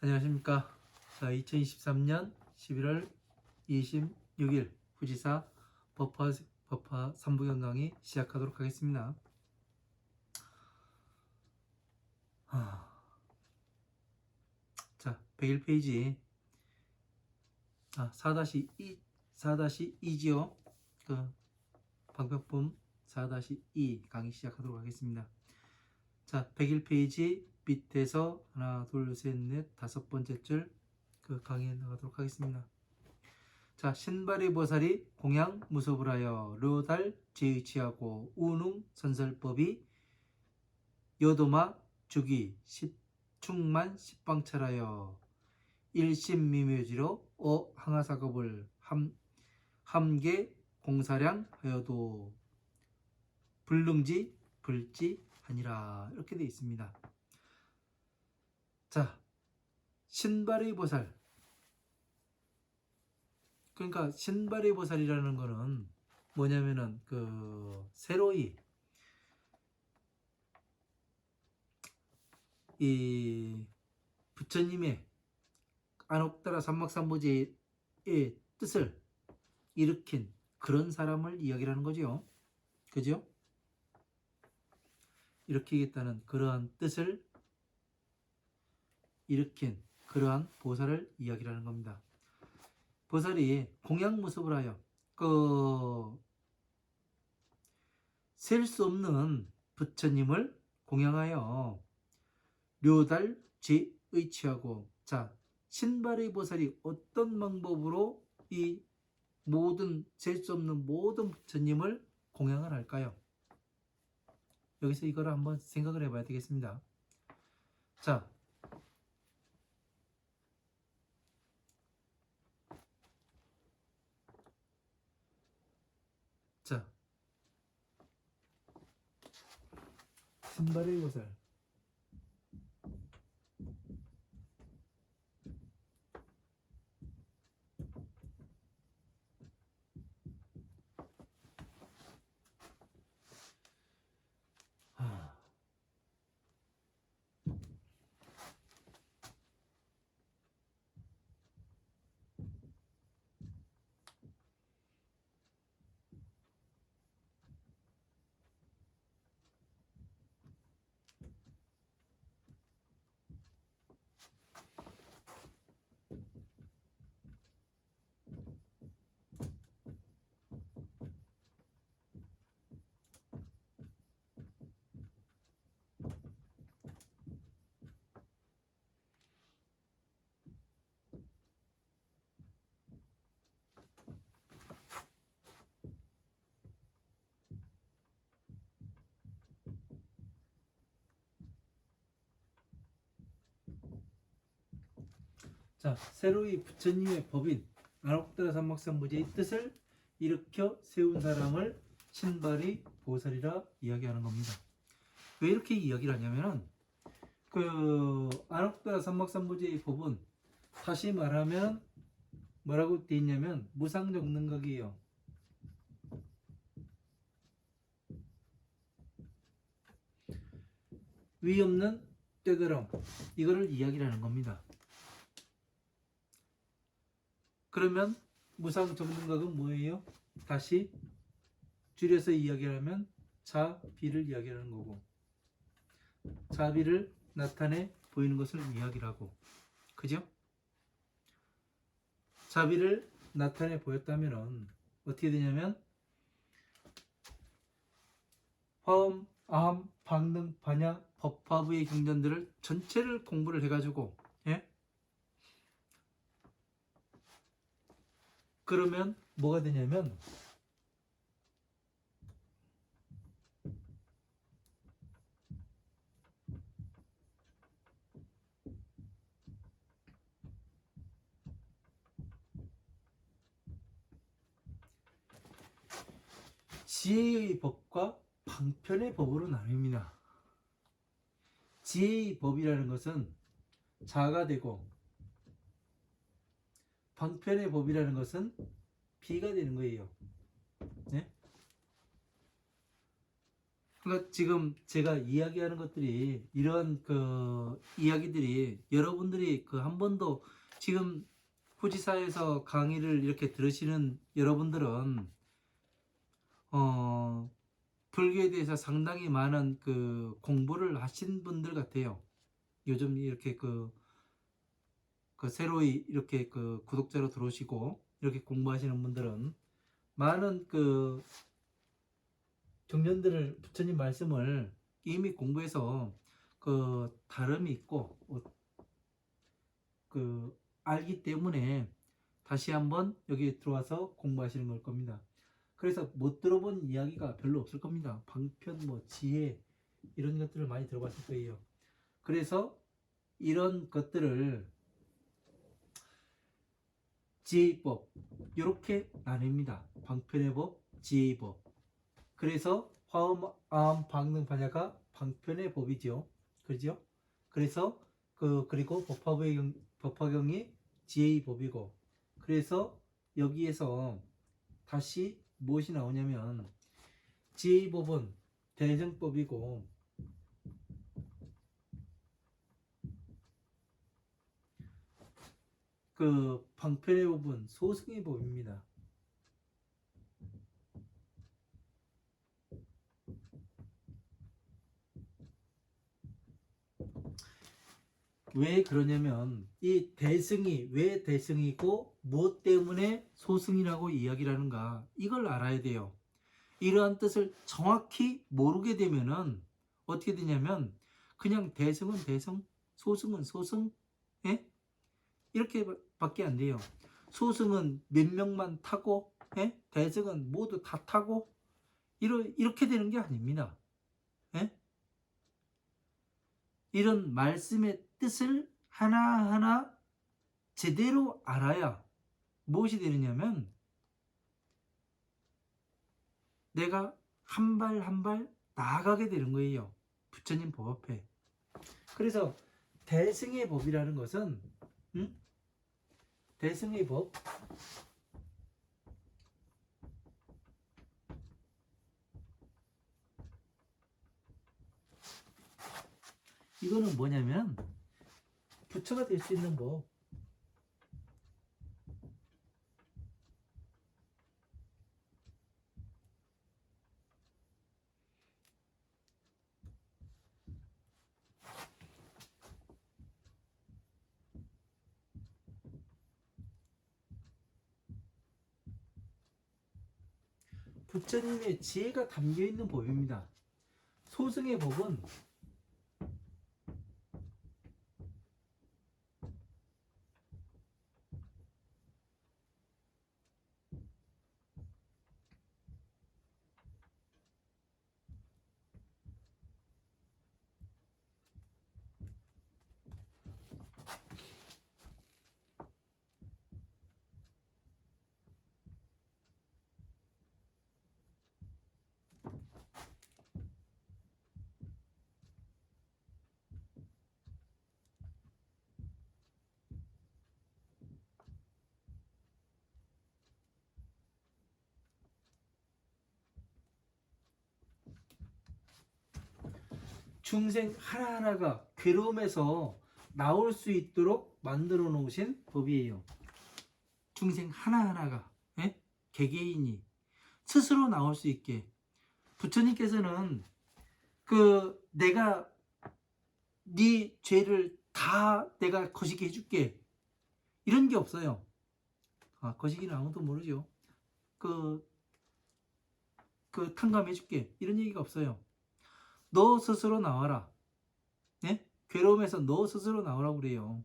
안녕하십니까. 자, 2023년 11월 26일 후지사 법화 3부경 강의 시작하도록 하겠습니다. 자, 101페이지 4-2지요. 방법품 4-2 강의 시작하도록 하겠습니다. 자, 101페이지 밑에서 하나, 둘, 셋, 넷, 다섯 번째 줄 강의에 나가도록 하겠습니다. 자, 신발의 보살이 공양 무섭을 하여 르달 제의치하고 우능 선설법이 여도마 주기 충만 십방철하여 일심미묘지로 항하사급을 함계 공사량 하여도 불능지 불지하니라. 이렇게 되어 있습니다. 자, 신발의 보살, 그러니까 신발의 보살이라는 거는 뭐냐면은 새로이 이 부처님의 안옥다라 삼막삼보제의 뜻을 일으킨 그런 사람을 이야기하는 거죠. 그죠? 일으키겠다는 그러한 뜻을 일으킨 그러한 보살을 이야기하는 겁니다. 보살이 공양무섭을 하여 셀 수 없는 부처님을 공양하여 료달 제의치하고, 자, 신발의 보살이 어떤 방법으로 이 모든 셀 수 없는 모든 부처님을 공양을 할까요? 여기서 이거를 한번 생각을 해봐야 되겠습니다. 자, 신발의 보살, 자, 새로이 부처님의 법인 안옥다라 삼막삼보제의 뜻을 일으켜 세운 사람을 신발의 보살이라 이야기하는 겁니다. 왜 이렇게 이야기를 하냐면은 안옥다라 삼막삼보제의 법은 다시 말하면 뭐라고 되어 있냐면 무상정능각이에요. 위 없는 떼더럼, 이거를 이야기를 하는 겁니다. 그러면 무상정능각은 뭐예요? 다시 줄여서 이야기하면 자비를 이야기하는 거고, 자비를 나타내 보이는 것을 이야기를 하고, 그죠? 자비를 나타내 보였다면 어떻게 되냐면 화엄, 아함, 방능, 반야, 법화부의 경전들을 전체를 공부를 해가지고, 예? 그러면 뭐가 되냐면 지혜의 법과 방편의 법으로 나뉩니다. 지혜의 법이라는 것은 자가 되고, 방편의 법이라는 것은 비가 되는 거예요. 네? 그러니까 지금 제가 이야기하는 것들이 이런 그 이야기들이 여러분들이 그 한 번도 지금 후지사에서 강의를 이렇게 들으시는 여러분들은 불교에 대해서 상당히 많은 그 공부를 하신 분들 같아요. 요즘 이렇게 그 새로이 이렇게 그 구독자로 들어오시고 이렇게 공부하시는 분들은 많은 그 경전들을 부처님 말씀을 이미 공부해서 그 다름이 있고 그 알기 때문에 다시 한번 여기 들어와서 공부하시는 걸 겁니다. 그래서 못 들어본 이야기가 별로 없을 겁니다. 방편 뭐 지혜 이런 것들을 많이 들어봤을 거예요. 그래서 이런 것들을 지혜법 이렇게 나뉩니다. 방편의 법, 지혜의 법. 그래서 화엄, 아함, 방능, 반야가 방편의 법이죠. 그렇죠? 그래서 그리고 법화경이 지혜의 법이고, 그래서 여기에서 다시 무엇이 나오냐면 지혜의 법은 대승법이고 그 방편의 법은 소승의 법입니다. 왜 그러냐면 이 대승이 왜 대승이고 무엇 때문에 소승이라고 이야기를 하는가, 이걸 알아야 돼요. 이러한 뜻을 정확히 모르게 되면은 어떻게 되냐면 그냥 대승은 대승, 소승은 소승, 예? 이렇게 밖에 안 돼요. 소승은 몇 명만 타고, 예? 대승은 모두 다 타고, 이렇게 되는 게 아닙니다. 예? 이런 말씀의 뜻을 하나하나 제대로 알아야 무엇이 되느냐면 내가 한 발 한 발 나아가게 되는 거예요. 부처님 법 앞에. 그래서 대승의 법이라는 것은 대승의 법, 이거는 뭐냐면 부처가 될 수 있는 법. 부처님의 지혜가 담겨 있는 법입니다. 소승의 법은 중생 하나하나가 괴로움에서 나올 수 있도록 만들어 놓으신 법이에요. 중생 하나하나가, 예? 개개인이 스스로 나올 수 있게. 부처님께서는 내가 네 죄를 다 내가 거시기 해줄게, 이런 게 없어요. 거시기는 아무도 모르죠. 탕감해줄게, 이런 얘기가 없어요. 너 스스로 나와라. 네? 괴로움에서 너 스스로 나오라고 그래요.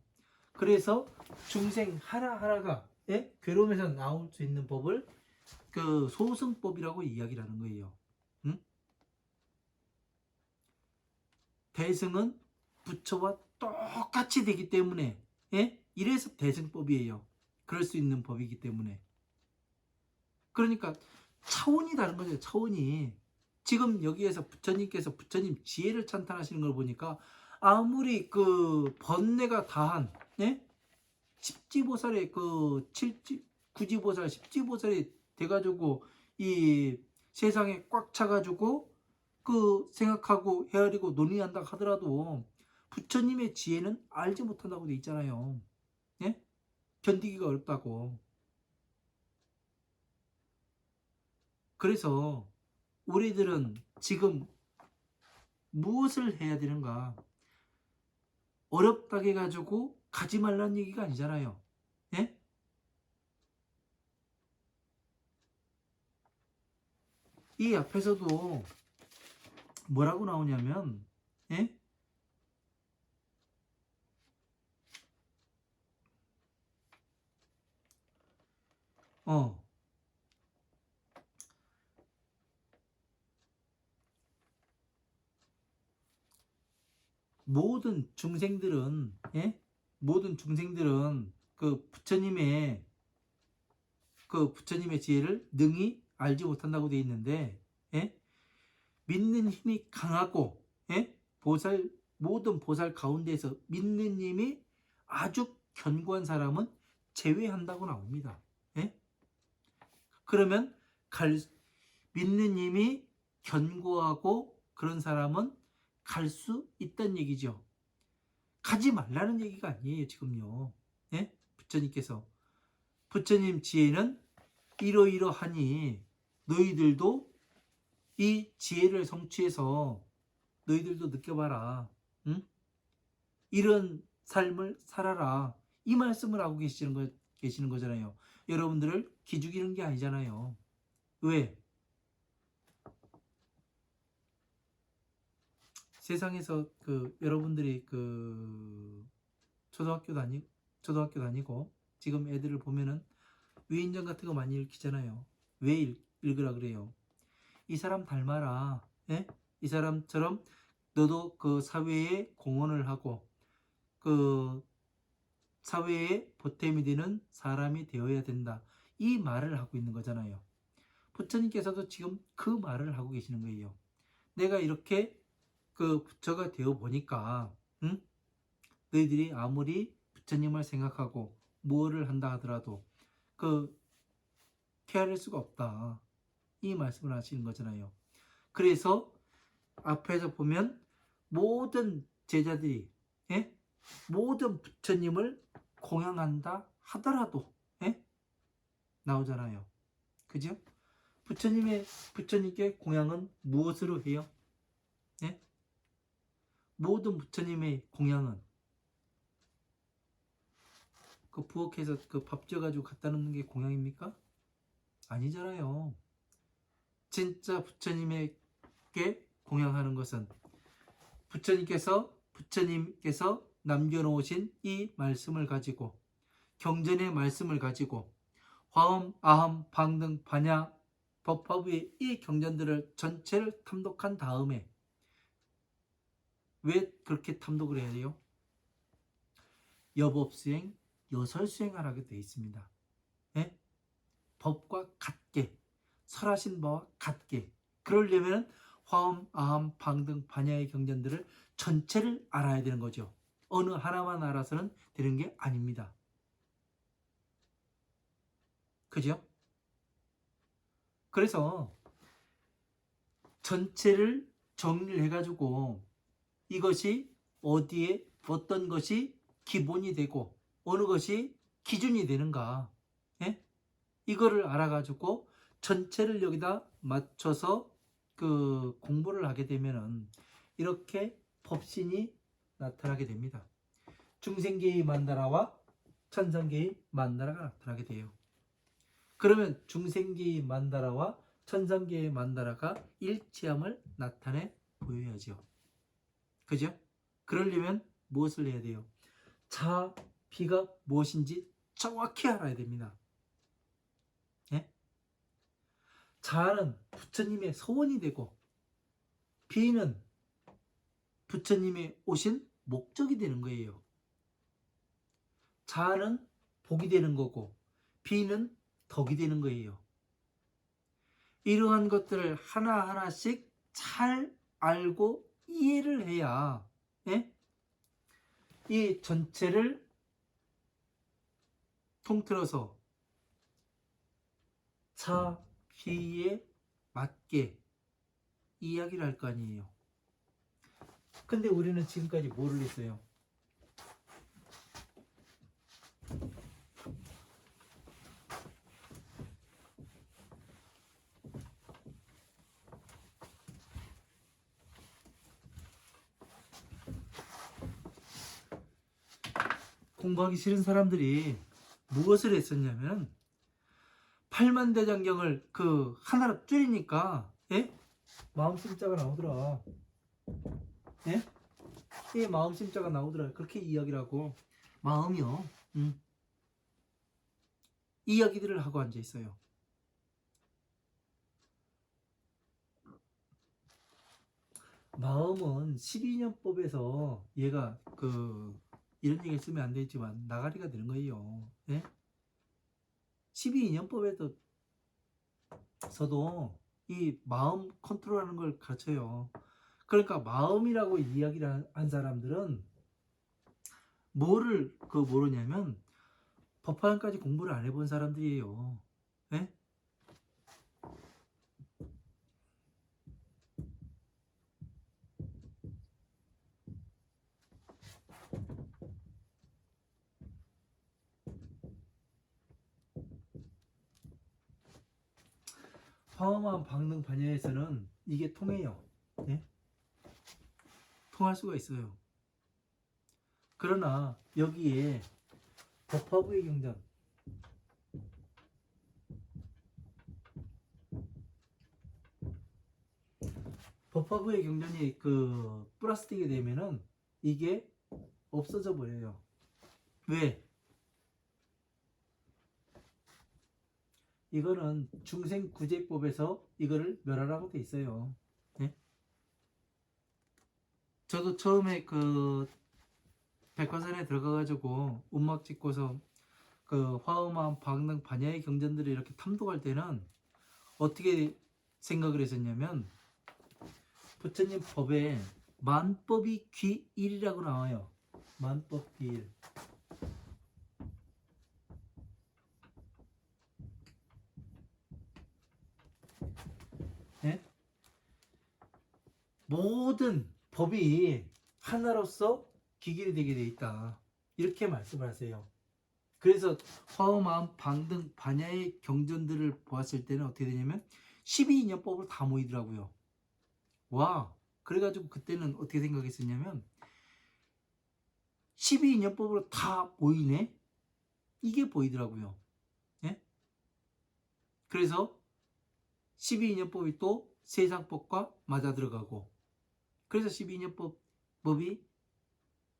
그래서 중생 하나하나가, 예? 괴로움에서 나올 수 있는 법을 소승법이라고 이야기를 하는 거예요. 응? 대승은 부처와 똑같이 되기 때문에, 예? 이래서 대승법이에요. 그럴 수 있는 법이기 때문에. 그러니까 차원이 다른 거죠. 차원이. 지금 여기에서 부처님께서 부처님 지혜를 찬탄하시는 걸 보니까 아무리 번뇌가 다한, 예? 십지보살의 구지보살, 십지보살이 돼가지고 이 세상에 꽉 차가지고 생각하고 헤아리고 논의한다 하더라도 부처님의 지혜는 알지 못한다고 돼 있잖아요. 예? 견디기가 어렵다고. 그래서 우리들은 지금 무엇을 해야 되는가? 어렵다게 가지고 가지 말라는 얘기가 아니잖아요. 예? 이 앞에서도 뭐라고 나오냐면, 예? 어, 모든 중생들은, 예? 모든 중생들은 부처님의 지혜를 능히 알지 못한다고 되어 있는데, 예? 믿는 힘이 강하고, 예? 모든 보살 가운데에서 믿는 힘이 아주 견고한 사람은 제외한다고 나옵니다. 예? 그러면 믿는 힘이 견고하고 그런 사람은 갈 수 있다는 얘기죠. 가지 말라는 얘기가 아니에요, 지금요. 예? 부처님 지혜는 이러이러하니 너희들도 이 지혜를 성취해서 너희들도 느껴봐라. 응? 이런 삶을 살아라. 이 말씀을 하고 계시는 거잖아요. 여러분들을 기죽이는 게 아니잖아요. 왜? 세상에서 여러분들이 초등학교 다니고 지금 애들을 보면은 위인전 같은 거 많이 읽히잖아요. 왜 읽으라 그래요? 이 사람 닮아라. 예? 이 사람처럼 너도 그 사회에 공헌을 하고 그 사회에 보탬이 되는 사람이 되어야 된다. 이 말을 하고 있는 거잖아요. 부처님께서도 지금 그 말을 하고 계시는 거예요. 내가 이렇게 부처가 되어 보니까, 응? 너희들이 아무리 부처님을 생각하고 무엇을 한다 하더라도 케어할 수가 없다. 이 말씀을 하시는 거잖아요. 그래서 앞에서 보면 모든 제자들이, 예? 모든 부처님을 공양한다 하더라도, 예? 나오잖아요. 그죠? 부처님께 공양은 무엇으로 해요? 예? 모든 부처님의 공양은 부엌에서 밥 지어가지고 갖다 놓는 게 공양입니까? 아니잖아요. 진짜 부처님에게 공양하는 것은 부처님께서 남겨놓으신 이 말씀을 가지고 경전의 말씀을 가지고 화엄, 아함, 방등, 반야, 법화부의 이 경전들을 전체를 탐독한 다음에 왜 그렇게 탐독을 해야 돼요? 여법수행, 여설수행하라고 되어 있습니다. 예? 법과 같게 설하신 바와 같게 그러려면 화엄, 아함, 방등, 반야의 경전들을 전체를 알아야 되는 거죠. 어느 하나만 알아서는 되는 게 아닙니다. 그죠? 그래서 전체를 정리를 해가지고 이것이 어디에 어떤 것이 기본이 되고 어느 것이 기준이 되는가, 예? 이거를 알아가지고 전체를 여기다 맞춰서 공부를 하게 되면은 이렇게 법신이 나타나게 됩니다. 중생계의 만다라와 천상계의 만다라가 나타나게 돼요. 그러면 중생계의 만다라와 천상계의 만다라가 일치함을 나타내 보여야죠. 그죠? 그러려면 무엇을 해야 돼요? 자, 비가 무엇인지 정확히 알아야 됩니다. 예? 자는 부처님의 소원이 되고 비는 부처님의 오신 목적이 되는 거예요. 자는 복이 되는 거고 비는 덕이 되는 거예요. 이러한 것들을 하나하나씩 잘 알고 이해를 해야, 예? 이 전체를 통틀어서 자, 비에 맞게 이야기를 할 거 아니에요. 근데 우리는 지금까지 뭐를 했어요? 공부하기 싫은 사람들이 무엇을 했었냐면 팔만대장경을 그 하나로 줄이니까 예? 마음심자가 나오더라. 예? 이 마음심자가 나오더라. 그렇게 이야기를 하고 마음이요. 이야기들을 하고 앉아 있어요. 마음은 12년법에서 얘가 이런 얘기 쓰면 안 되지만 나가리가 되는 거예요. 예? 12인연법에서도 이 마음 컨트롤하는 걸 가르쳐요. 그러니까 마음이라고 이야기를 한 사람들은 뭐를 모르냐면 법화관까지 공부를 안 해본 사람들이에요. 예? 화엄한 방능 반야에서는 이게 통해요. 예? 통할 수가 있어요. 그러나 여기에 법화부의 경전, 법화부의 경전이 플러스 되게 되면은 이게 없어져 버려요. 왜? 이거는 중생구제법에서 이거를 멸하라고 돼 있어요. 네? 저도 처음에 백화산에 들어가가지고 운막 찍고서 화엄한 방능 반야의 경전들을 이렇게 탐독할 때는 어떻게 생각을 했었냐면 부처님 법에 만법이 귀일이라고 나와요. 만법 귀일. 네? 모든 법이 하나로서 기길이 되게 돼 있다. 이렇게 말씀을 하세요. 그래서 화엄한 방등 반야의 경전들을 보았을 때는 어떻게 되냐면 12인연법으로 다 모이더라고요. 와, 그래가지고 그때는 어떻게 생각했었냐면 12인연법으로 다 모이네? 이게 보이더라고요. 예? 그래서 12인연법이 또 세상법과 맞아 들어가고 그래서 12인연법이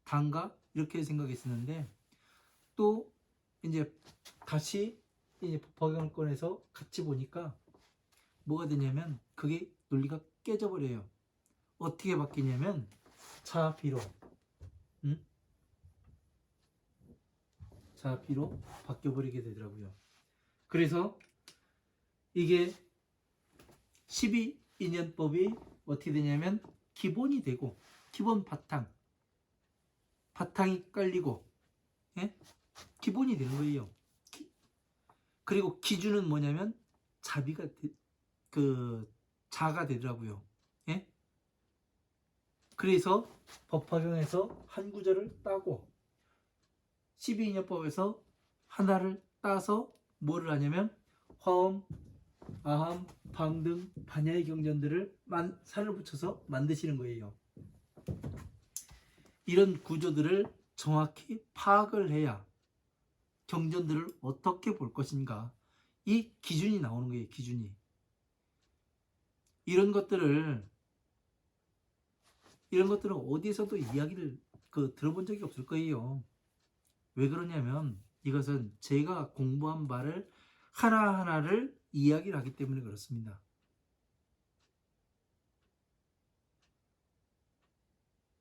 단가 이렇게 생각했었는데 또 이제 다시 이제 법화경을 꺼내서 같이 보니까 뭐가 되냐면 그게 논리가 깨져버려요. 어떻게 바뀌냐면 차비로 차비로 바뀌어버리게 되더라고요. 그래서 이게 12인연법이 어떻게 되냐면 기본이 되고 기본 바탕이 깔리고 예? 기본이 되는 거예요. 그리고 기준은 뭐냐면 자비가 자가 되더라고요. 예? 그래서 법화경에서 한 구절을 따고 12인연법에서 하나를 따서 뭐를 하냐면 화엄, 아함, 방등, 반야의 경전들을 살을 붙여서 만드시는 거예요. 이런 구조들을 정확히 파악을 해야 경전들을 어떻게 볼 것인가 이 기준이 나오는 거예요. 기준이. 이런 것들은 어디에서도 이야기를 들어본 적이 없을 거예요. 왜 그러냐면 이것은 제가 공부한 바를 하나하나를 이야기를 하기 때문에 그렇습니다.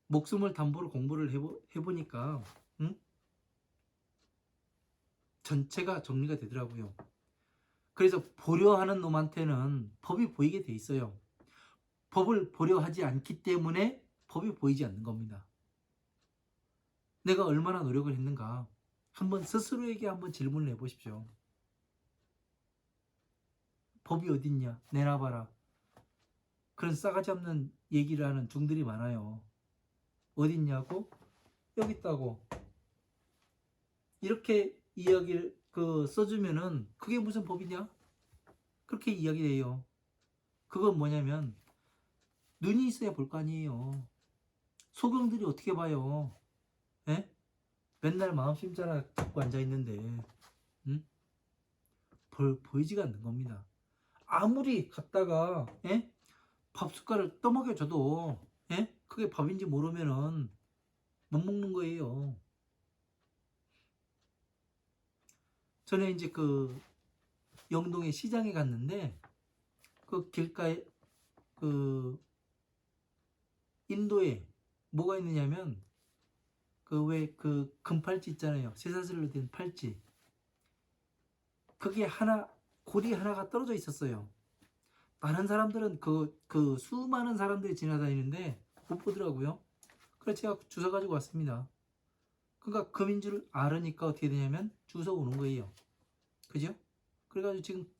목숨을 담보로 공부를 해보니까 전체가 정리가 되더라고요. 그래서 보려 하는 놈한테는 법이 보이게 돼 있어요. 법을 보려 하지 않기 때문에 법이 보이지 않는 겁니다. 내가 얼마나 노력을 했는가 한번 스스로에게 한번 질문을 해보십시오. 법이 어딨냐? 내놔봐라. 그런 싸가지 없는 얘기를 하는 중들이 많아요. 어딨냐고? 여기 있다고. 이렇게 이야기를 써주면은 그게 무슨 법이냐? 그렇게 이야기해요. 그건 뭐냐면 눈이 있어야 볼 거 아니에요. 소경들이 어떻게 봐요? 에? 맨날 마음 심자나 잡고 앉아있는데 응? 보이지가 않는 겁니다. 아무리 갖다가 밥 숟갈을 떠먹여줘도 그게 밥인지 모르면은 못 먹는 거예요. 전에 이제 영동의 시장에 갔는데 그 길가에 인도에 뭐가 있느냐면 왜 금팔찌 있잖아요. 쇠사슬로 된 팔찌. 그게 고리 하나가 떨어져 있었어요. 많은 사람들은 수많은 사람들이 지나다니는데 못 보더라고요. 그래서 제가 주워 가지고 왔습니다. 그러니까 금인 줄 알으니까 어떻게 되냐면 주워 오는 거예요. 그죠? 그래가지고 지금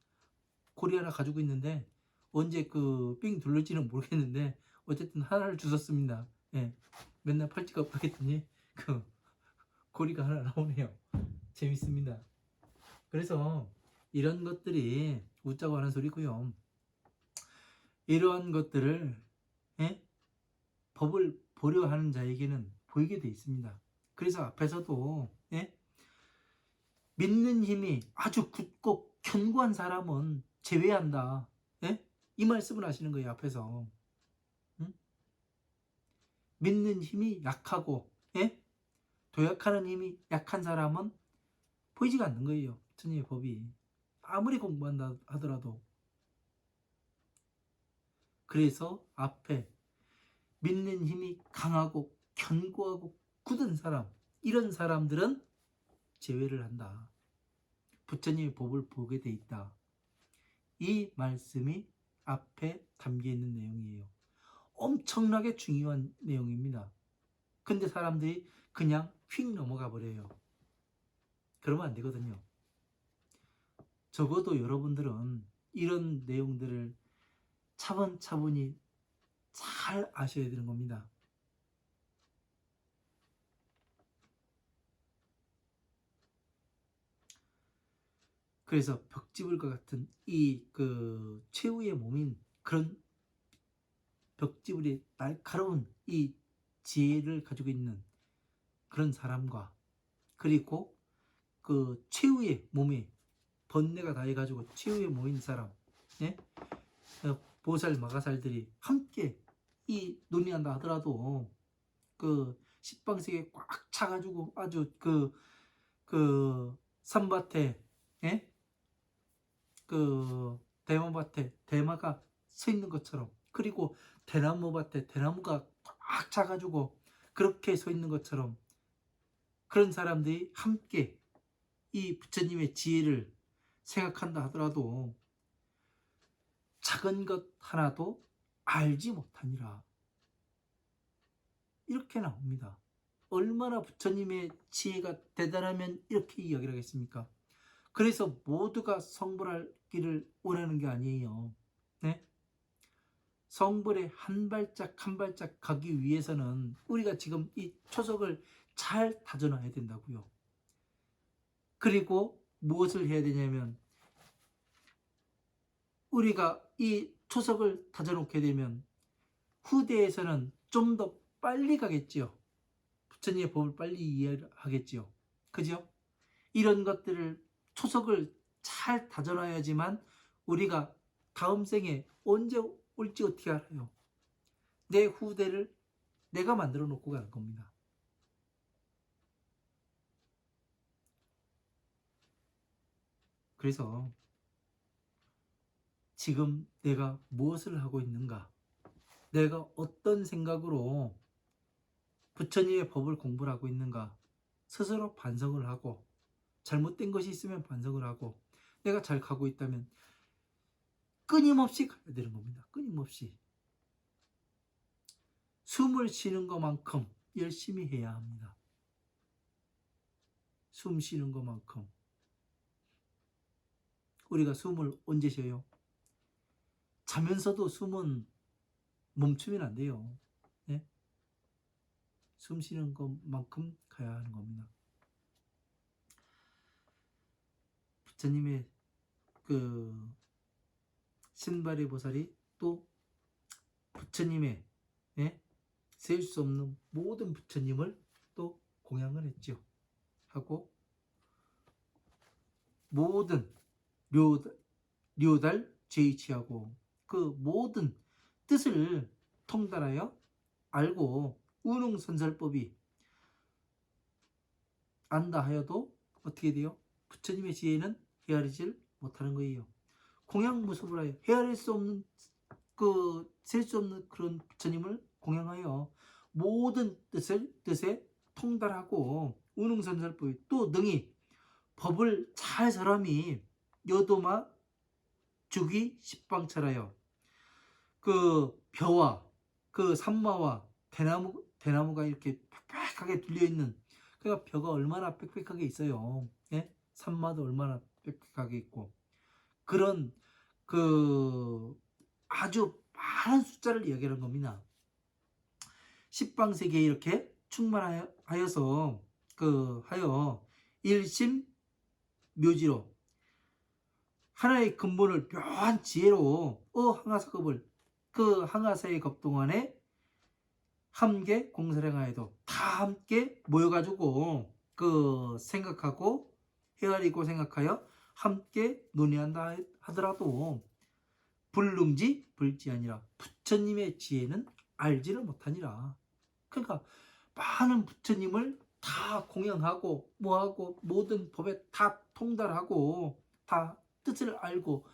고리 하나 가지고 있는데 언제 삥 둘릴지는 모르겠는데 어쨌든 하나를 주웠습니다. 예. 맨날 팔찌가 없다 했더니 고리가 하나 나오네요. 재밌습니다. 그래서 이런 것들이 웃자고 하는 소리고요. 이러한 것들을 법을 보려 하는 자에게는 보이게 돼 있습니다. 그래서 앞에서도 믿는 힘이 아주 굳고 견고한 사람은 제외한다. 이 말씀을 하시는 거예요. 앞에서. 응? 믿는 힘이 약하고 도약하는 힘이 약한 사람은 보이지가 않는 거예요. 부처님의 법이. 아무리 공부한다 하더라도. 그래서 앞에 믿는 힘이 강하고 견고하고 굳은 사람, 이런 사람들은 제외를 한다. 부처님의 법을 보게 돼 있다. 이 말씀이 앞에 담겨 있는 내용이에요. 엄청나게 중요한 내용입니다. 근데 사람들이 그냥 휙 넘어가 버려요. 그러면 안 되거든요. 적어도 여러분들은 이런 내용들을 차분차분히 잘 아셔야 되는 겁니다. 그래서 벽지불과 같은 이 최후의 몸인 그런 벽지불이 날카로운 이 지혜를 가지고 있는 그런 사람과, 그리고 최후의 몸에 번뇌가 다 해가지고 최후의 몸인 사람, 보살 마가살들이 함께 이 논의한다 하더라도 십방색에 꽉 차가지고 아주 산밭에 대마밭에 대마가 서 있는 것처럼, 그리고 대나무밭에 대나무가 꽉 차가지고 그렇게 서 있는 것처럼, 그런 사람들이 함께 이 부처님의 지혜를 생각한다 하더라도 작은 것 하나도 알지 못하니라. 이렇게 나옵니다. 얼마나 부처님의 지혜가 대단하면 이렇게 이야기를 하겠습니까? 그래서 모두가 성불하기를 원하는 게 아니에요. 성불에 한 발짝 한 발짝 가기 위해서는 우리가 지금 이 초석을 잘 다져놔야 된다고요. 그리고 무엇을 해야 되냐면, 우리가 이 초석을 다져놓게 되면 후대에서는 좀 더 빨리 가겠지요. 부처님의 법을 빨리 이해하겠지요. 그죠? 이런 것들을 초석을 잘 다져놔야지만 우리가 다음 생에 언제 올지 어떻게 알아요? 내 후대를 내가 만들어 놓고 가는 겁니다. 그래서 지금 내가 무엇을 하고 있는가? 내가 어떤 생각으로 부처님의 법을 공부를 하고 있는가? 스스로 반성을 하고, 잘못된 것이 있으면 반성을 하고, 내가 잘 가고 있다면 끊임없이 가야 되는 겁니다. 끊임없이. 숨을 쉬는 것만큼 열심히 해야 합니다. 숨 쉬는 것만큼. 우리가 숨을 언제 쉬어요? 자면서도 숨은 멈추면 안 돼요. 예? 숨 쉬는 것만큼 가야 하는 겁니다. 부처님의 그 신발의 보살이 또 부처님의 예? 셀 수 없는 모든 부처님을 또 공양을 했죠. 하고 모든 료달 제이치하고 그 모든 뜻을 통달하여 알고 우능선설법이 안다 하여도 어떻게 돼요? 부처님의 지혜는 헤아리질 못하는 거예요. 공양무섭을 하여 헤아릴 수 없는 셀 수 없는 그런 부처님을 공양하여 모든 뜻에 통달하고 우능선설법이 또 능히 법을 잘 사람이 여도마 주기 십방철하여 그 벼와 그 산마와 대나무가 이렇게 빽빽하게 둘려 있는 그러니까 벼가 얼마나 빽빽하게 있어요. 예? 산마도 얼마나 빽빽하게 있고 그런 그 아주 많은 숫자를 이야기하는 겁니다. 십방세계에 이렇게 충만하여서 하여 일심묘지로 하나의 근본을 묘한 지혜로 항하사급을 그 항하사의 급 동안에 함께 공사행하여도 다 함께 모여가지고 생각하고 헤아리고 생각하여 함께 논의한다 하더라도 불능지 불지아니라 부처님의 지혜는 알지를 못하니라. 그러니까 많은 부처님을 다 공양하고 뭐하고 모든 법에 다 통달하고 다 뜻을 알고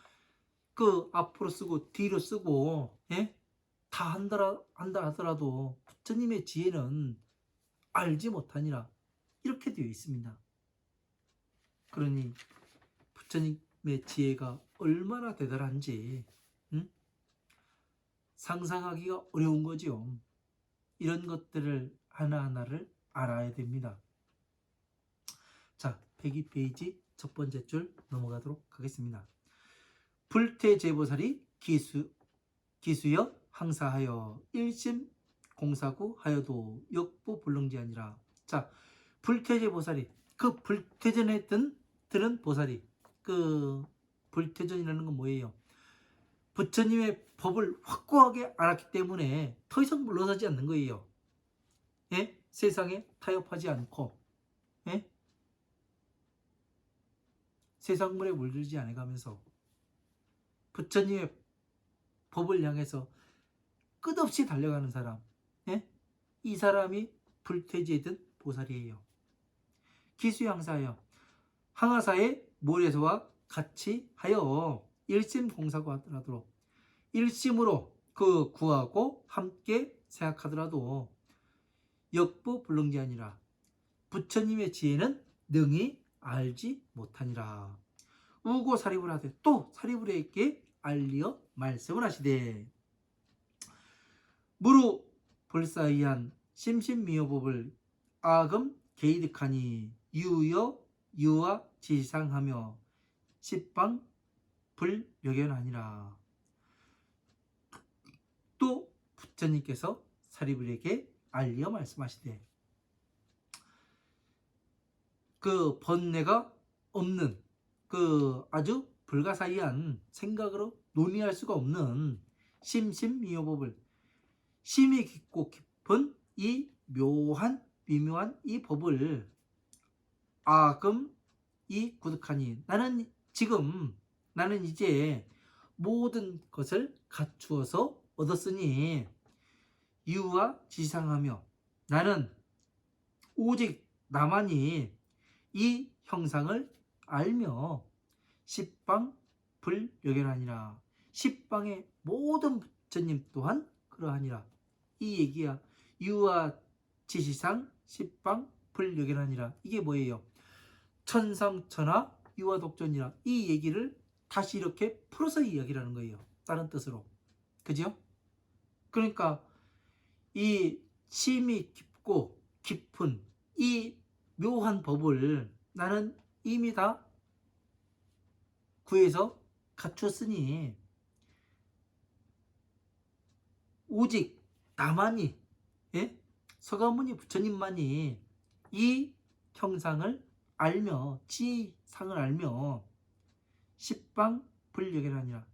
그 앞으로 쓰고 뒤로 쓰고 예? 다 한다 하더라도 부처님의 지혜는 알지 못하니라 이렇게 되어 있습니다. 그러니 부처님의 지혜가 얼마나 대단한지 상상하기가 어려운 거죠. 이런 것들을 하나하나를 알아야 됩니다. 자, 102페이지 첫 번째 줄 넘어가도록 하겠습니다. 불태제보살이 기수여 항사하여 일심 공사구 하여도 역부 불능지아니라. 자, 불태제보살이 그 불태전에 들은 보살이 불태전이라는 건 뭐예요? 부처님의 법을 확고하게 알았기 때문에 더 이상 물러서지 않는 거예요. 예? 세상에 타협하지 않고 예? 세상물에 물들지 않아가면서 부처님의 법을 향해서 끝없이 달려가는 사람 예? 이 사람이 불퇴지에 든 보살이에요. 기수양사하여 항하사의 모래서와 같이 하여 일심공사고 하더라도 일심으로 구하고 함께 생각하더라도 역부 불능지 아니라 부처님의 지혜는 능히 알지 못하니라. 우고 사리불 하되 또 사리불에게 알리어 말씀을 하시되 무루 불사이한 심신미여법을 아금 개이득하니 유와 지상하며 십방 불여견하니라. 또 부처님께서 사리불에게 알리어 말씀하시되 그 번뇌가 없는 아주 불가사의한 생각으로 논의할 수가 없는 심신미여법을 심이 깊고 깊은 이 묘한 미묘한 이 법을 아금 이 구득하니 나는 이제 모든 것을 갖추어서 얻었으니 유와 지상하며 나는 오직 나만이 이 형상을 알며 십방 불여견하니라. 십방의 모든 부처님 또한 그러하니라. 이 얘기야. 유와 지시상 십방 불여견하니라. 이게 뭐예요? 천상천하 유와 독존이라. 이 얘기를 다시 이렇게 풀어서 이야기를 하는 거예요. 다른 뜻으로. 그죠? 그러니까 이 심이 깊고 깊은 이 묘한 법을 나는 이미 다 구해서 갖추었으니 오직 나만이, 예? 서가모니 부처님만이 이 형상을 알며 지상을 알며 십방 불력이라니라.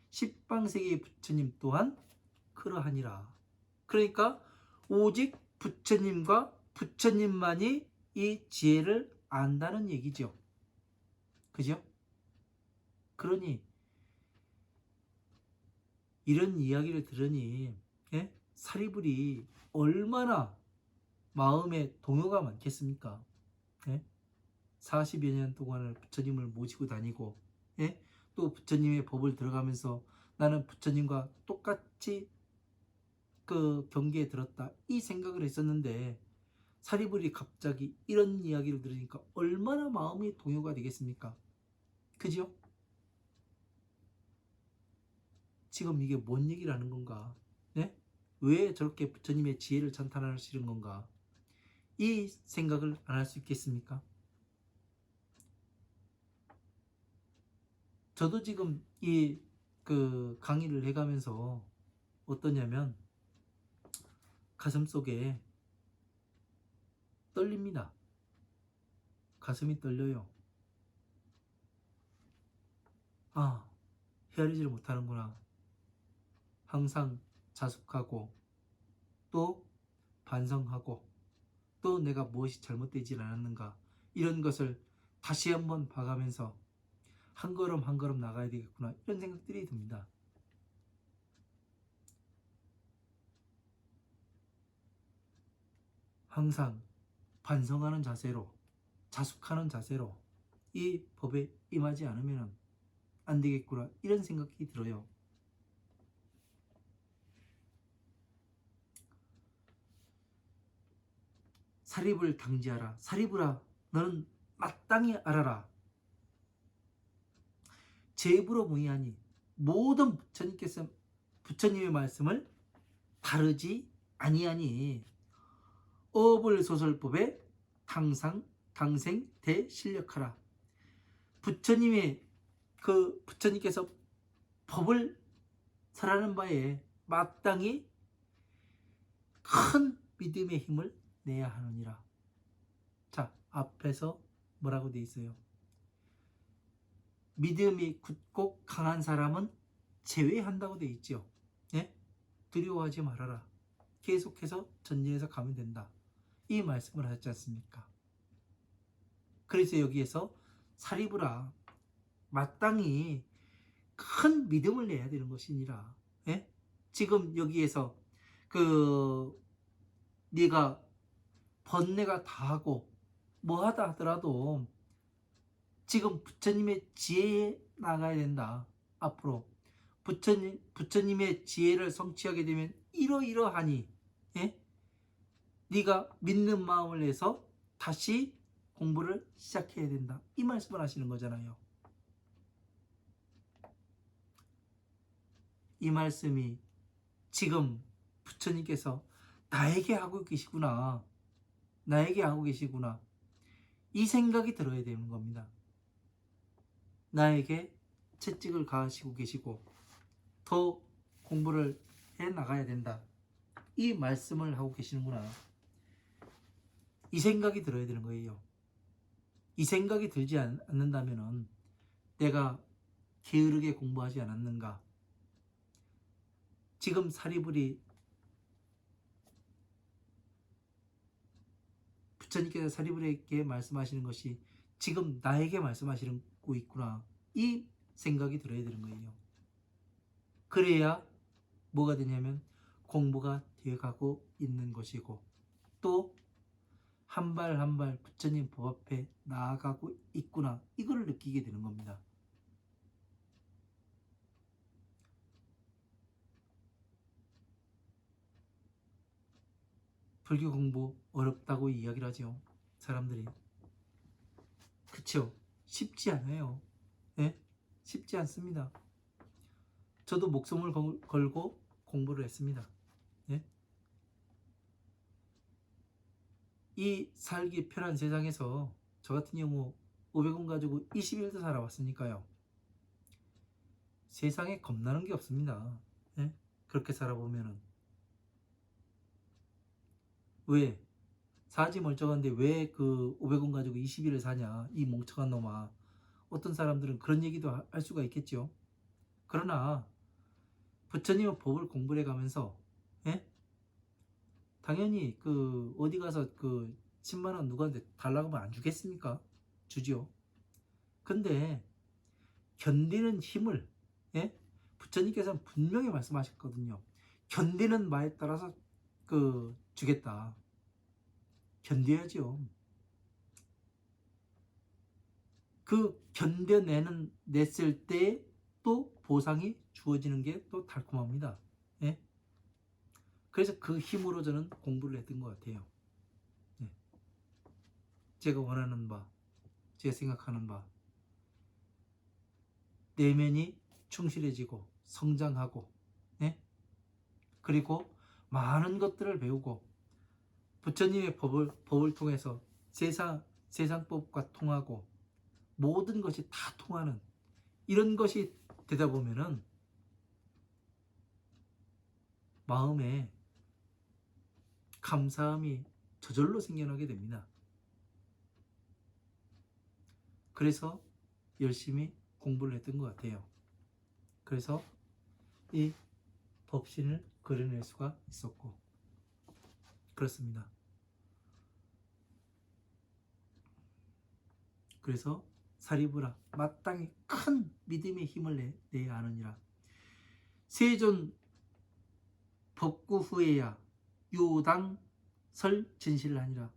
십방세계의 부처님 또한 그러하니라. 그러니까 오직 부처님과 부처님만이 이 지혜를 안다는 얘기죠. 그죠? 그러니 이런 이야기를 들으니, 예? 사리불이 얼마나 마음에 동요가 많겠습니까? 예? 40여 년 동안을 부처님을 모시고 다니고, 예? 또 부처님의 법을 들어가면서 나는 부처님과 똑같이 그 경계에 들었다, 이 생각을 했었는데 사리불이 갑자기 이런 이야기를 들으니까 얼마나 마음이 동요가 되겠습니까? 그죠? 지금 이게 뭔 얘기를 하는 건가? 네? 왜 저렇게 부처님의 지혜를 찬탄하시는 건가? 이 생각을 안 할 수 있겠습니까? 저도 지금 이 그 강의를 해가면서 어떠냐면 가슴 속에 떨립니다. 가슴이 떨려요. 아, 헤아리지를 못하는구나. 항상 자숙하고 또 반성하고 또 내가 무엇이 잘못되지 않았는가, 이런 것을 다시 한번 봐가면서 한 걸음 한 걸음 나가야 되겠구나, 이런 생각들이 듭니다. 항상 반성하는 자세로, 자숙하는 자세로 이 법에 임하지 않으면 안 되겠구나, 이런 생각이 들어요. 사립을 당지하라. 사립으라, 너는 마땅히 알아라. 제불어 무의하니, 모든 부처님께서 부처님의 말씀을 다르지 아니하니 어불 소설법에 당생 대실력하라. 부처님의 부처님께서 법을 설하는 바에 마땅히 큰 믿음의 힘을 내야 하느니라. 자, 앞에서 뭐라고 돼 있어요? 믿음이 굳고 강한 사람은 제외한다고 돼 있죠. 예? 두려워하지 말아라. 계속해서 전진해서 가면 된다, 이 말씀을 하셨지 않습니까? 그래서 여기에서 사리부라, 마땅히 큰 믿음을 내야 되는 것이니라. 예? 지금 여기에서 네가 번뇌가 다하고 뭐하다 하더라도 지금 부처님의 지혜에 나가야 된다. 앞으로 부처님의 지혜를 성취하게 되면 이러이러하니, 예? 네가 믿는 마음을 내서 다시 공부를 시작해야 된다, 이 말씀을 하시는 거잖아요. 이 말씀이 지금 부처님께서 나에게 하고 계시구나, 나에게 하고 계시구나, 이 생각이 들어야 되는 겁니다. 나에게 채찍을 가하시고 계시고 더 공부를 해 나가야 된다, 이 말씀을 하고 계시는구나, 이 생각이 들어야 되는 거예요. 이 생각이 들지 않는다면 내가 게으르게 공부하지 않았는가? 지금 사리불이 부처님께서 사리불에게 말씀하시는 것이 지금 나에게 말씀하시고 있구나, 이 생각이 들어야 되는 거예요. 그래야 뭐가 되냐면 공부가 되어가고 있는 것이고 또 한 발 한 발 부처님 법 앞에 나아가고 있구나, 이걸 느끼게 되는 겁니다. 불교 공부 어렵다고 이야기를 하죠, 사람들이. 그쵸? 쉽지 않아요. 네? 쉽지 않습니다. 저도 목숨을 걸고 공부를 했습니다. 네? 이 살기 편한 세상에서 저 같은 경우 500원 가지고 20일도 살아왔으니까요. 세상에 겁나는 게 없습니다. 네? 그렇게 살아보면은 왜? 사지 멀쩡한데 왜 그 500원 가지고 20일을 사냐? 이 멍청한 놈아. 어떤 사람들은 그런 얘기도 할 수가 있겠죠. 그러나 부처님의 법을 공부해 가면서, 예? 당연히 그 어디 가서 그 10만 원 누구한테 달라고 하면 안 주겠습니까? 주지요. 근데 견디는 힘을, 예? 부처님께서는 분명히 말씀하셨거든요. 견디는 바에 따라서 그 주겠다. 견뎌야죠. 그 냈을 때 또 보상이 주어지는 게 또 달콤합니다. 예? 그래서 그 힘으로 저는 공부를 했던 것 같아요. 예. 제가 원하는 바, 제가 생각하는 바, 내면이 충실해지고 성장하고, 예? 그리고 많은 것들을 배우고 부처님의 법을 통해서 세상법과 통하고 모든 것이 다 통하는 이런 것이 되다 보면은 마음에 감사함이 저절로 생겨나게 됩니다. 그래서 열심히 공부를 했던 것 같아요. 그래서 이 법신을 그려낼 수가 있었고 그렇습니다. 그래서 사리부라 마땅히 큰 믿음의 힘을 내야 하느니라. 세존 법구 후에야 요당 설 진실을 하니라.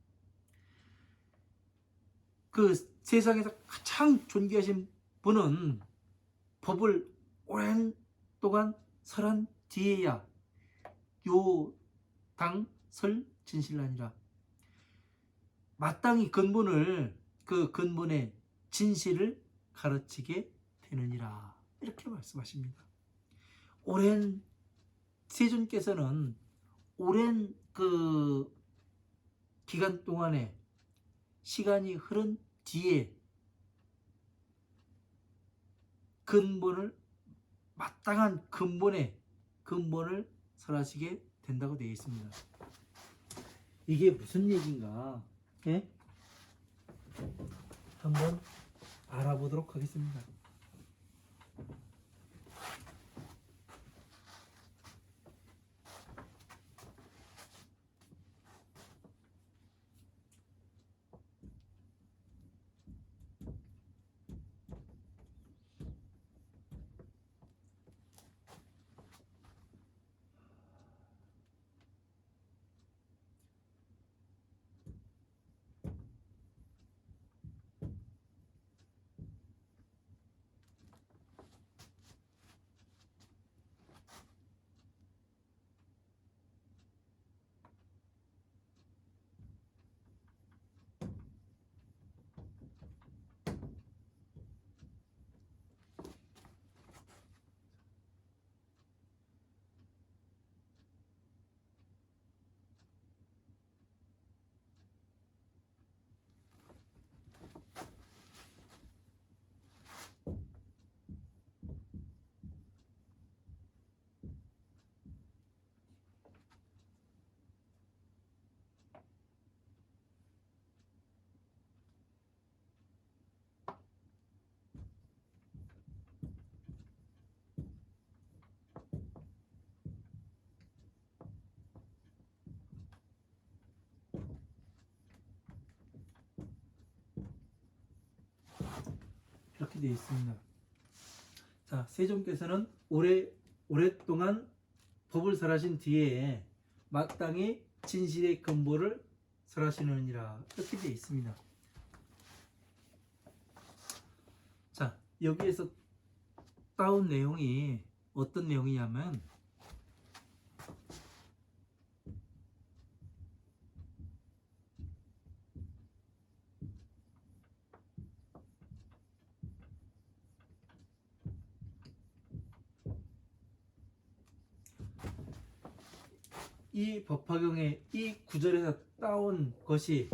그 세상에서 가장 존귀하신 분은 법을 오랜 동안 설한 뒤에야 요당 설 진실을 하니라. 마땅히 그 근본의 진실을 가르치게 되느니라. 이렇게 말씀하십니다. 오랜 세존께서는 오랜 그 기간 동안에 시간이 흐른 뒤에 마땅한 근본을 설하시게 된다고 되어 있습니다. 이게 무슨 얘기인가? 예? 한번 알아보도록 하겠습니다. 이렇게 되어 있습니다. 자, 세종께서는 오랫동안 법을 설하신 뒤에 마땅히 진실의 근본을 설하시느니라. 이렇게 되어 있습니다. 자, 여기에서 따온 내용이 어떤 내용이냐면 이 법화경의 이 구절에서 따온 것이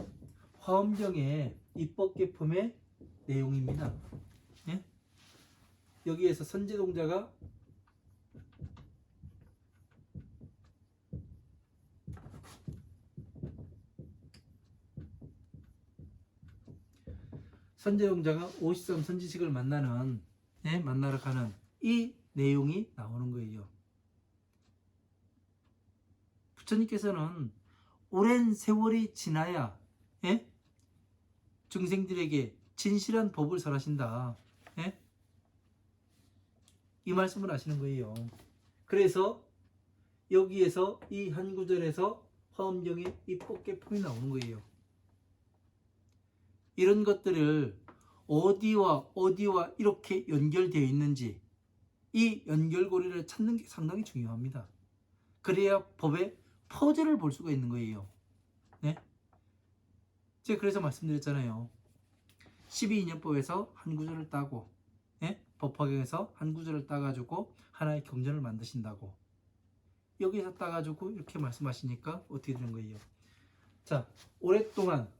화엄경의 입법개품의 내용입니다. 예? 여기에서 선제동자가 선제동자가 53 선지식을 만나는, 만나러 가는 이 내용이 나오는 거예요. 부처님께서는 오랜 세월이 지나야 중생들에게 진실한 법을 설하신다. 이 말씀을 하시는 거예요. 그래서 여기에서 이 한 구절에서 화엄경의 이 법계품이 나오는 거예요. 이런 것들을 어디와 이렇게 연결되어 있는지 이 연결고리를 찾는 게 상당히 중요합니다. 그래야 법의 퍼즐을 볼 수가 있는 거예요. 제가 그래서 말씀드렸잖아요. 12인연법에서 한 구절을 따고 법화경에서 한 구절을 따가지고 하나의 경전을 만드신다고 여기서 따가지고 이렇게 말씀하시니까 어떻게 되는 거예요? 자, 오랫동안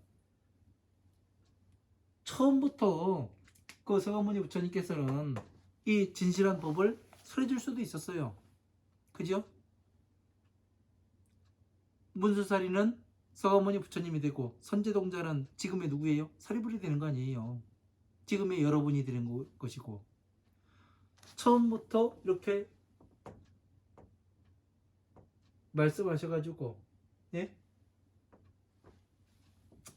처음부터 그 서가모니 부처님께서는 이 진실한 법을 설해줄 수도 있었어요. 그죠? 문수사리는 서가모니 부처님이 되고 선제동자는 지금의 누구예요? 사리불이 되는 거 아니에요. 지금의 여러분이 되는 것이고 처음부터 이렇게 말씀하셔가지고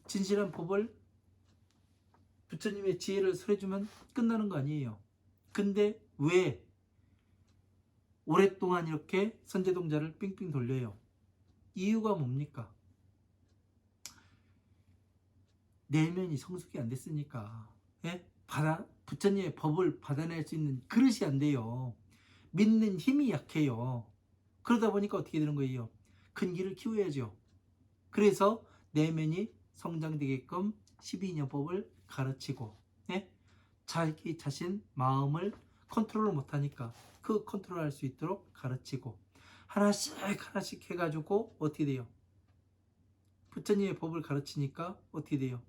진실한 법을 부처님의 지혜를 설해주면 끝나는 거 아니에요. 근데 왜 오랫동안 이렇게 선제동자를 삥삥 돌려요? 이유가 뭡니까? 내면이 성숙이 안 됐으니까. 부처님의 법을 받아낼 수 있는 그릇이 안 돼요. 믿는 힘이 약해요. 그러다 보니까 어떻게 되는 거예요? 큰 길을 키워야죠. 그래서 내면이 성장되게끔 12인연법을 가르치고 자기 자신 마음을 컨트롤을 못하니까 그 컨트롤할 수 있도록 가르치고 하나씩 해가지고 어떻게 돼요? 부처님의 법을 가르치니까 어떻게 돼요?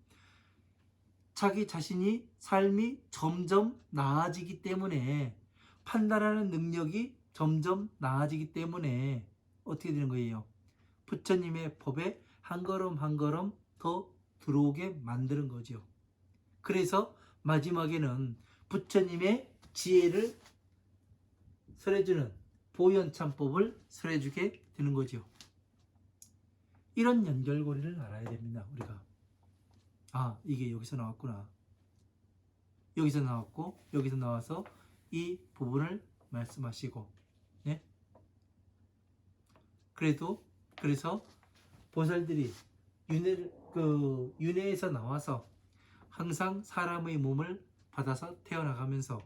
자기 자신이 삶이 점점 나아지기 때문에 판단하는 능력이 점점 나아지기 때문에 어떻게 되는 거예요? 부처님의 법에 한 걸음 한 걸음 더 들어오게 만드는 거죠. 그래서 마지막에는 부처님의 지혜를 설해주는 보현참법을 설해주게 되는 거죠. 이런 연결고리를 알아야 됩니다. 우리가 이게 여기서 나왔구나. 여기서 나왔고 여기서 나와서 이 부분을 말씀하시고 그래서 보살들이 윤회에서 나와서 항상 사람의 몸을 받아서 태어나가면서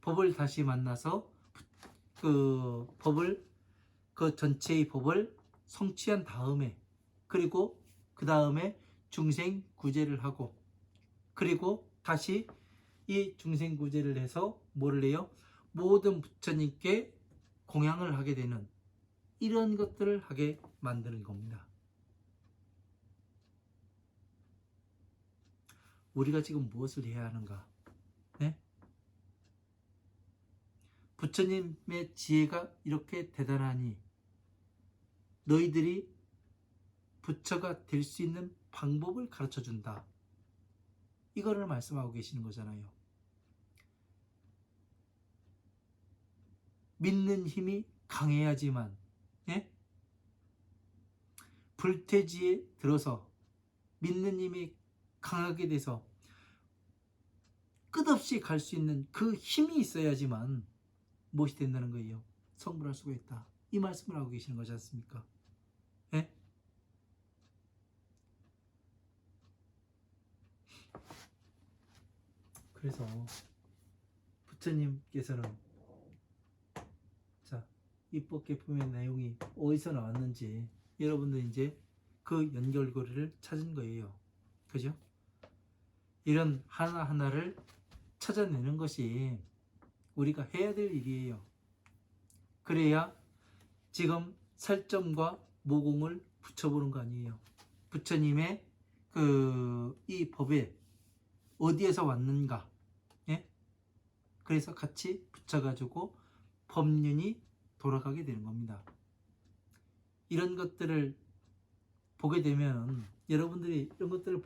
법을 다시 만나서 그 전체의 법을 성취한 다음에 그리고 그 다음에 중생 구제를 하고 그리고 다시 이 중생 구제를 해서 뭐를 해요? 모든 부처님께 공양을 하게 되는 이런 것들을 하게 만드는 겁니다. 우리가 지금 무엇을 해야 하는가? 부처님의 지혜가 이렇게 대단하니 너희들이 부처가 될 수 있는 방법을 가르쳐 준다. 이거를 말씀하고 계시는 거잖아요. 믿는 힘이 강해야지만 불태지에 들어서 믿는 힘이 강하게 돼서 끝없이 갈 수 있는 그 힘이 있어야지만 무엇이 된다는 거예요? 성불할 수가 있다. 이 말씀을 하고 계시는 거지 않습니까? 그래서 부처님께서는 입법계품의 내용이 어디서 나왔는지 여러분들 이제 그 연결고리를 찾은 거예요. 그죠? 이런 하나하나를 찾아내는 것이 우리가 해야 될 일이에요. 그래야 지금 살점과 모공을 붙여보는 거 아니에요. 부처님의 이 법에 어디에서 왔는가 그래서 같이 붙여가지고 법륜이 돌아가게 되는 겁니다. 이런 것들을 보게 되면 여러분들이 이런 것들을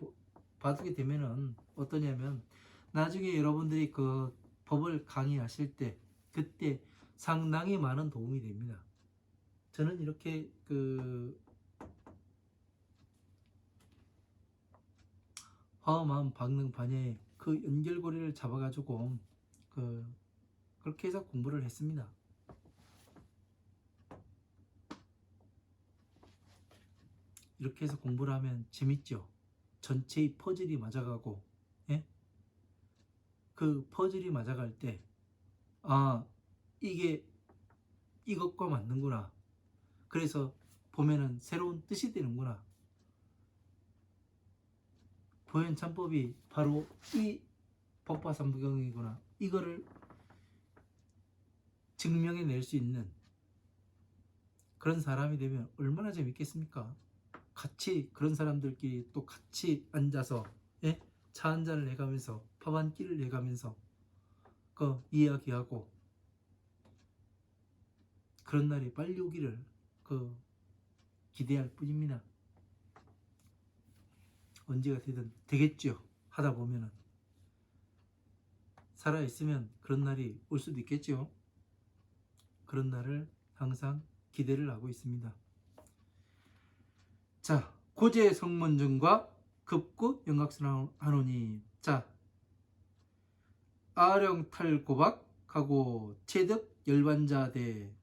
봐두게 되면은 어떠냐면 나중에 여러분들이 그 법을 강의하실 때 그때 상당히 많은 도움이 됩니다. 저는 이렇게 그 화엄 방능 반야의 그 연결고리를 잡아가지고 그렇게 해서 공부를 했습니다. 이렇게 해서 공부를 하면 재밌죠. 전체의 퍼즐이 맞아가고, 예? 그 퍼즐이 맞아갈 때, 아, 이게 이것과 맞는구나. 그래서 보면은 새로운 뜻이 되는구나. 보현참법이 바로 이 법화삼부경이구나. 이거를 증명해낼 수 있는 그런 사람이 되면 얼마나 재밌겠습니까? 같이 그런 사람들끼리 또 같이 앉아서, 예? 차 한잔을 해가면서 밥 한 끼를 해가면서 그 이야기하고 그런 날이 빨리 오기를 기대할 뿐입니다. 언제가 되든 되겠죠. 하다 보면은 살아있으면 그런 날이 올 수도 있겠죠. 그런 날을 항상 기대를 하고 있습니다. 자, 고제 성문중과 급구 영각선 한오니. 자, 아령탈고박하고 체득 열반자대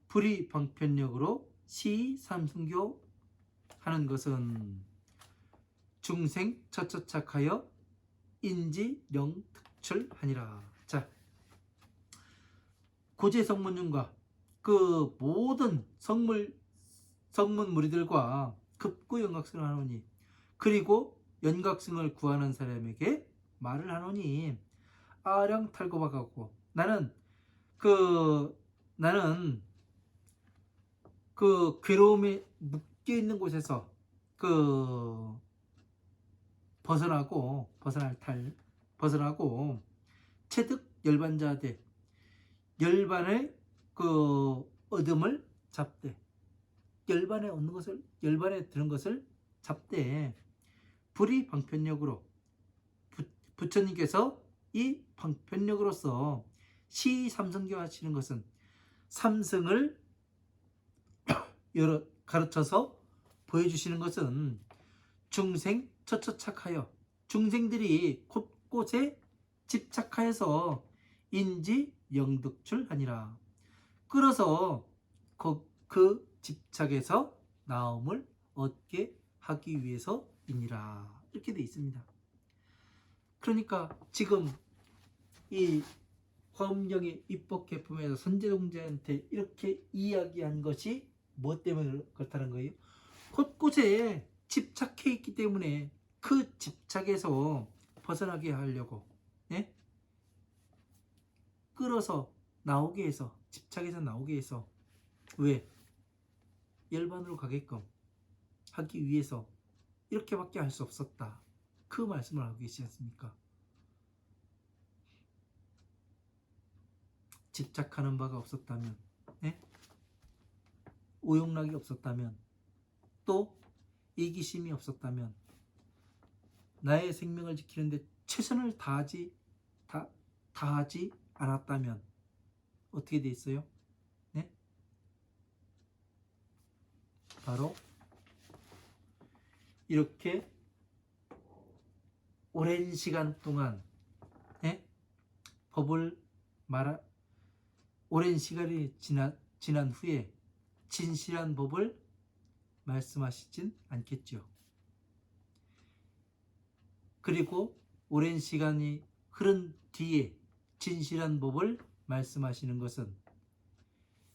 불이 방편력으로 시삼승교 하는 것은 중생 처처착하여 인지 영특출하니라. 자, 고제 성문중과 그 모든 성문 무리들과 급구 영각승을 하노니, 그리고 연각승을 구하는 사람에게 말을 하노니, 아령 탈고박하고 나는 그 괴로움에 묶여 있는 곳에서 벗어나고 체득 열반자대 열반의 얻음을 잡되, 열반에 드는 것을 잡되 불이 방편력으로 부처님께서 이 방편력으로서 시삼성교 하시는 것은 삼성을 가르쳐서 보여주시는 것은 중생 처처착하여 중생들이 곳곳에 집착하여서 인지 영득출하니라. 끌어서 그 집착에서 나음을 얻게 하기 위해서이니라. 이렇게 되어 있습니다. 그러니까 지금 이 화엄경의 입법개품에서 선제동자한테 이렇게 이야기한 것이 뭐 때문에 그렇다는 거예요? 곳곳에 집착해 있기 때문에 그 집착에서 벗어나게 하려고, 예? 끌어서 나오게 해서, 집착에서 나오게 해서, 왜? 열반으로 가게끔 하기 위해서 이렇게밖에 할 수 없었다. 그 말씀을 하고 계시지 않습니까? 집착하는 바가 없었다면, 예? 오용락이 없었다면, 또 이기심이 없었다면, 나의 생명을 지키는데 최선을 다하지 않았다면 어떻게 돼 있어요? 네? 바로 이렇게 오랜 시간 동안, 네? 오랜 시간이 지난 후에 진실한 법을 말씀하시진 않겠죠. 그리고 오랜 시간이 흐른 뒤에 진실한 법을 말씀하시는 것은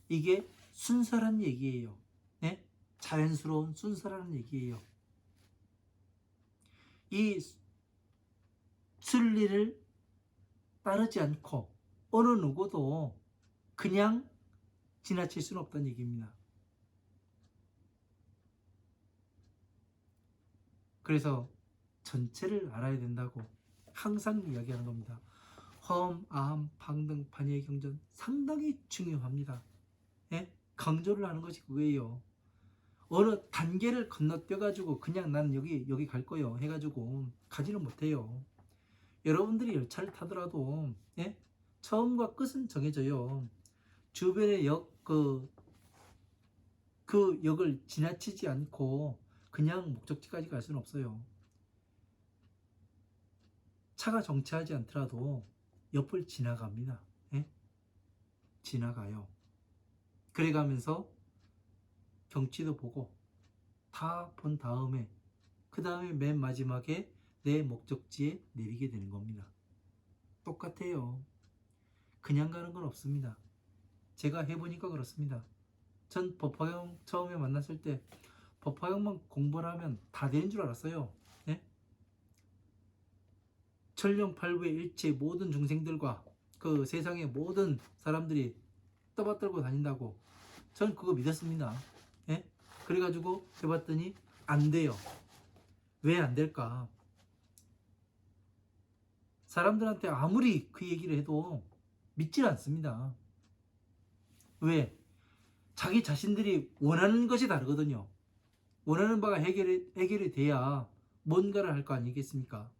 이게 순서란 얘기예요. 네? 자연스러운 순서라는 얘기예요. 이 순리를 따르지 않고 어느 누구도 그냥 지나칠 수는 없다는 얘기입니다. 그래서 전체를 알아야 된다고 항상 이야기하는 겁니다. 화엄, 아함, 방등, 반야의 경전 상당히 중요합니다. 예? 강조를 하는 것이 그거예요. 어느 단계를 건너뛰어 가지고 그냥 난 여기 갈 거요 해가지고 가지는 못해요. 여러분들이 열차를 타더라도 예? 처음과 끝은 정해져요. 주변의 그 역을 지나치지 않고 그냥 목적지까지 갈 수는 없어요. 차가 정체하지 않더라도 옆을 지나갑니다. 예? 지나가요. 그래가면서 경치도 보고 다 본 다음에 그 다음에 맨 마지막에 내 목적지에 내리게 되는 겁니다. 똑같아요. 그냥 가는 건 없습니다. 제가 해보니까 그렇습니다. 전 법화경 처음에 만났을 때 법화경만 공부를 하면 다 되는 줄 알았어요. 네? 천룡팔부의 일체 모든 중생들과 그 세상의 모든 사람들이 떠받들고 다닌다고 전 그거 믿었습니다. 예? 그래가지고 해봤더니 안 돼요. 왜 안 될까? 사람들한테 아무리 그 얘기를 해도 믿질 않습니다. 왜? 자기 자신들이 원하는 것이 다르거든요. 원하는 바가 해결이 돼야 뭔가를 할 거 아니겠습니까?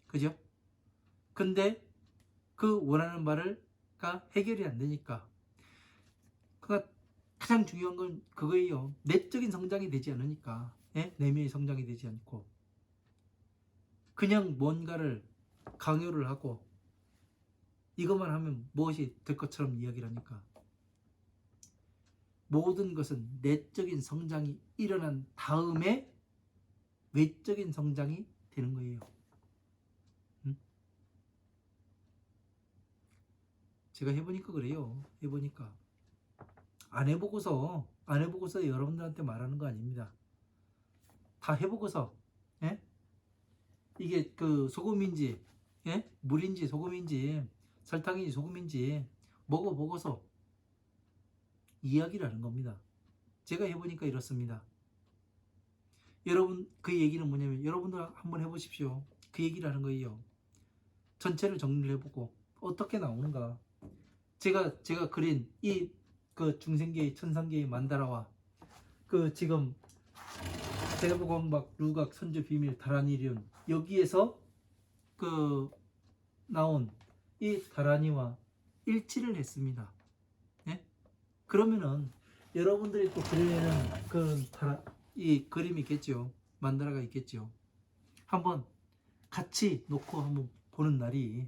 그죠? 근데 그 원하는 바가 해결이 안 되니까. 그러니까 가장 중요한 건 그거예요. 내적인 성장이 되지 않으니까. 예? 내면의 성장이 되지 않고. 그냥 뭔가를 강요를 하고 이것만 하면 무엇이 될 것처럼 이야기를 하니까. 모든 것은 내적인 성장이 일어난 다음에 외적인 성장이 되는 거예요. 제가 해보니까 그래요. 해보니까 안 해보고서 여러분들한테 말하는 거 아닙니다. 다 해보고서 예? 이게 그 소금인지 예? 물인지 소금인지 설탕인지 소금인지 먹어보고서 이야기를 하는 겁니다. 제가 해보니까 이렇습니다. 여러분 그 얘기는 뭐냐면 여러분들 한번 해보십시오. 그 얘기를 하는 거예요. 전체를 정리를 해보고 어떻게 나오는가. 제가 그린 이 그 중생계의 천상계의 만다라와 그 지금 대보광박 루각 선주 비밀 다라니리온 여기에서 그 나온 이 다라니와 일치를 했습니다. 예? 그러면은 여러분들이 또 그리는 이 그림이 있겠죠. 만다라가 있겠죠. 한번 같이 놓고 한번 보는 날이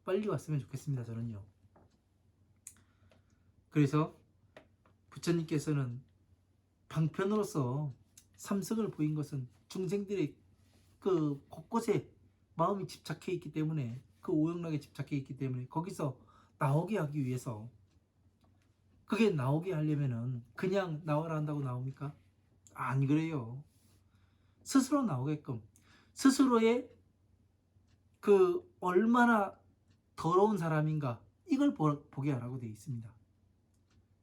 빨리 왔으면 좋겠습니다. 저는요. 그래서 부처님께서는 방편으로서 삼성을 보인 것은 중생들의 그 곳곳에 마음이 집착해 있기 때문에 그 오영락에 집착해 있기 때문에 거기서 나오게 하기 위해서 그게 나오게 하려면은 그냥 나와라 한다고 나옵니까? 안 그래요. 스스로 나오게끔 스스로의 그 얼마나 더러운 사람인가 이걸 보게 하라고 되어 있습니다.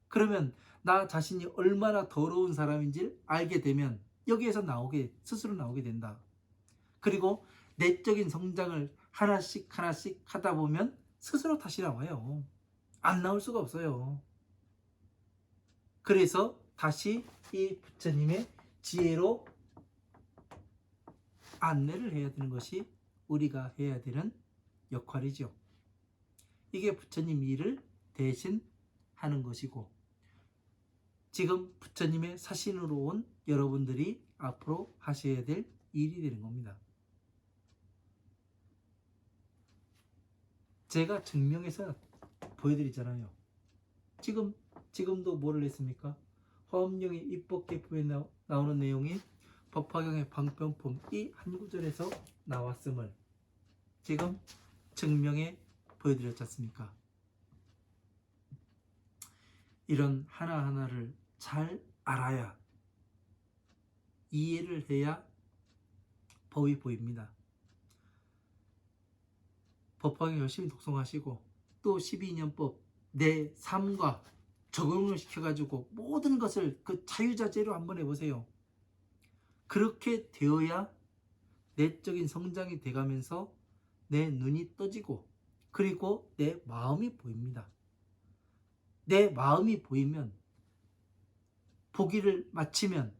그러면 나 자신이 얼마나 더러운 사람인지 알게 되면 여기에서 스스로 나오게 된다. 그리고 내적인 성장을 하나씩 하다 보면 스스로 다시 나와요. 안 나올 수가 없어요. 그래서 다시 이 부처님의 지혜로 안내를 해야 되는 것이 우리가 해야 되는 역할이죠. 이게 부처님 일을 대신 하는 것이고 지금 부처님의 사신으로 온 여러분들이 앞으로 하셔야 될 일이 되는 겁니다. 제가 증명해서 보여드리잖아요. 지금도 뭐를 했습니까? 화엄경의 입법계표에 나오는 내용이 법화경의 방편품 이 한 구절에서 나왔음을 지금 증명해 보여드렸지 않습니까? 이런 하나하나를 잘 알아야 이해를 해야 법이 보입니다. 법화경 열심히 독송하시고 또 12년법 내 삶과 적용을 시켜가지고 모든 것을 그 자유자재로 한번 해보세요. 그렇게 되어야 내적인 성장이 돼가면서 내 눈이 떠지고 그리고 내 마음이 보입니다. 내 마음이 보이면 보기를 마치면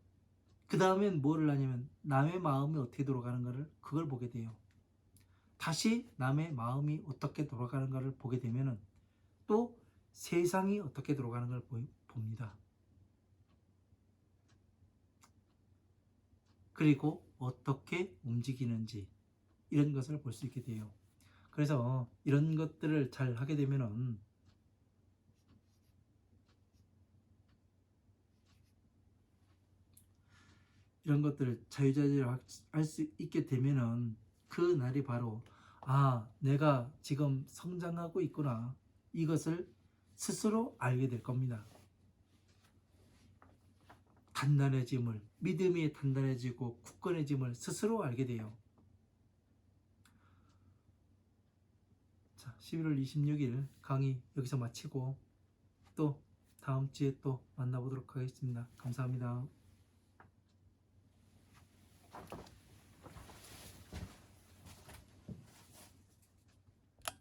그 다음엔 뭐를 하냐면 남의 마음이 어떻게 돌아가는가를 그걸 보게 돼요. 다시 남의 마음이 어떻게 돌아가는가를 보게 되면은 또 세상이 어떻게 돌아가는 걸 봅니다. 그리고 어떻게 움직이는지 이런 것을 볼 수 있게 돼요. 그래서 이런 것들을 잘 하게 되면은 이런 것들을 자유자재로 할 수 있게 되면은 그 날이 바로 내가 지금 성장하고 있구나. 이것을 스스로 알게 될 겁니다. 단단해짐을, 믿음이 단단해지고 굳건해짐을 스스로 알게 돼요. 자, 11월 26일 강의 여기서 마치고 또 다음 주에 또 만나보도록 하겠습니다. 감사합니다.